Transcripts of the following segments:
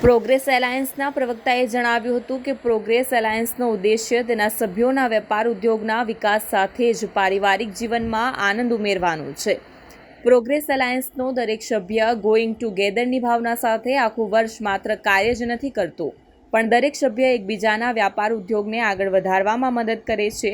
Progress એલાયન્સના પ્રવક્તાએ જણાવ્યું હતું કે પ્રોગ્રેસ એલાયન્સનો ઉદ્દેશ્ય તેના સભ્યોના વેપાર ઉદ્યોગના વિકાસ સાથે જ પારિવારિક જીવનમાં આનંદ ઉમેરવાનો છે. પ્રોગ્રેસ એલાયન્સનો દરેક સભ્ય ગોઈંગ ટુગેધરની ભાવના સાથે આખું વર્ષ માત્ર કાર્ય જ નથી કરતો, પણ દરેક સભ્ય એકબીજાના વ્યાપાર ઉદ્યોગને આગળ વધારવામાં મદદ કરે છે.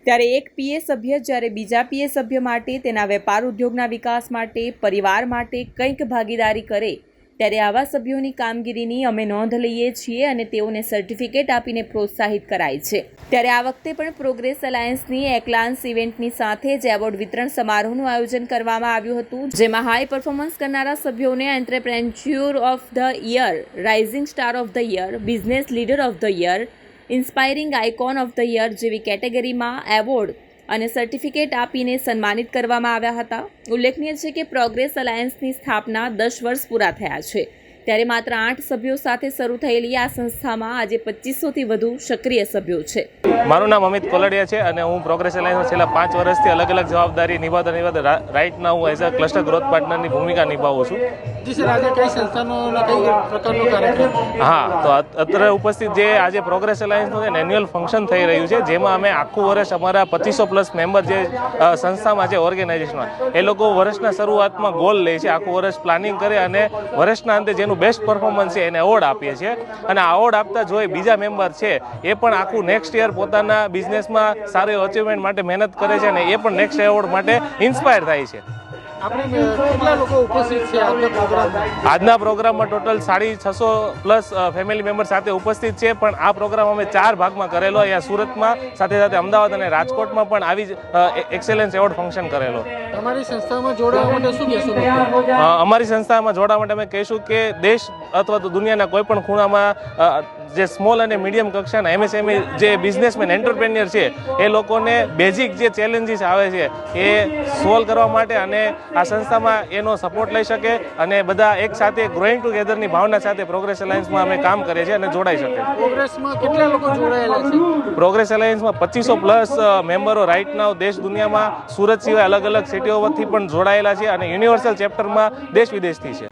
ત્યારે એક પીએ સભ્ય જ્યારે બીજા પીએ સભ્ય માટે તેના વેપાર ઉદ્યોગના વિકાસ માટે, પરિવાર માટે કંઈક ભાગીદારી કરે, ત્યારે આવા સભ્યોની કામગીરીની અમે નોંધ લઈએ છીએ અને તેઓને સર્ટિફિકેટ આપીને પ્રોત્સાહિત કરાય છે. ત્યારે આ વખતે પણ પ્રોગ્રેસ એલાયન્સની એકલાન્સ ઇવેન્ટની સાથે જ એવોર્ડ વિતરણ સમારોહનું આયોજન કરવામાં આવ્યું હતું, જેમાં હાઈ પરફોર્મન્સ કરનારા સભ્યોને entrepreneur of the year, rising star of the year, business leader of the year, inspiring icon of the year જેવી કેટેગરીમાં એવોર્ડ અને સર્ટિફિકેટ આપીને સન્માનિત કરવામાં આવ્યા હતા. ઉલ્લેખનીય છે કે પ્રોગ્રેસ એલાયન્સની સ્થાપના 10 વર્ષ પૂરા થયા છે. ત્યારે માત્ર 8 સભ્યો સાથે શરૂ થયેલી આ સંસ્થામાં આજે 2500થી વધુ સક્રિય સભ્યો છે. મારું નામ અમિત કોલડિયા છે અને હું પ્રોગ્રેસ એલાયન્સમાં છેલ્લા 5 વર્ષથી અલગ અલગ જવાબદારી નિભાવતા રાઇટ નાઉ હું એઝ અ ક્લસ્ટર ગ્રોથ પાર્ટનરની ભૂમિકા નિભાવું છું. જી સર, આજે કઈ સંસ્થાનો અને કઈ પ્રકારનો કાર્યક્રમ? હા, તો અત્યારે ઉપસ્થિત જે આજે પ્રોગ્રેસ એલાયન્સનું એન્યુઅલ ફંક્શન થઈ રહ્યું છે, જેમાં અમે આખું વર્ષ અમારા 2500+ મેમ્બર જે સંસ્થામાં છે, ઓર્ગેનાઇઝેશનમાં, એ લોકો વર્ષના શરૂઆતમાં ગોલ લે છે, આખું વર્ષ પ્લાનિંગ કરે અને વર્ષના અંતે જેનું બેસ્ટ પરફોર્મન્સ છે એને એવોર્ડ આપીએ છીએ. અને આ એવોર્ડ આપતા જોઈ બીજા મેમ્બર છે એ પણ આખું નેક્સ્ટ યર પોતાના બિઝનેસમાં સારી અચીવમેન્ટ માટે મહેનત કરે છે અને એ પણ નેક્સ્ટ એવોર્ડ માટે ઇન્સ્પાયર થાય છે. આપણે કેટલા લોકો ઉપસ્થિત છે આજના પ્રોગ્રામમાં? આજના પ્રોગ્રામમાં ટોટલ 650+ ફેમિલી મેમ્બર સાથે ઉપસ્થિત છે. પણ આ પ્રોગ્રામ અમે 4 ભાગમાં કરેલો. અહીંયા સુરતમાં, સાથે સાથે અમદાવાદ અને રાજકોટમાં પણ આવી જ એક્સેલન્સ એવોર્ડ ફંક્શન કરેલો. અમારી સંસ્થામાં જોડાવા માટે શું કહેશો? અમારી સંસ્થામાં જોડાવા માટે અમે કહીશું કે દેશ અથવા તો દુનિયાના કોઈ પણ ખૂણામાં જે સ્મોલ અને મીડિયમ કક્ષાના MSME જે બિઝનેસમેન એન્ટરપ્રેન્યોર છે એ લોકોને બેઝિક જે ચેલેન્જીસ આવે છે એ સોલ્વ કરવા માટે અને આ સંસ્થામાં એનો સપોર્ટ લઈ શકે અને બધા એક સાથે ગ્રોઈંગ ટુગેધરની ભાવના સાથે પ્રોગ્રેસ એલાયન્સમાં અમે કામ કરીએ છીએ અને જોડાઈ શકે. પ્રોગ્રેસમાં કેટલા લોકો જોડાયેલા છે? પ્રોગ્રેસ એલાયન્સમાં 2500+ મેમ્બરો રાઇટ નાઉ દેશ દુનિયામાં, સુરત સિવાય અલગ અલગ સિટીઓથી પણ જોડાયેલા છે અને યુનિવર્સલ ચેપ્ટરમાં દેશ વિદેશથી છે.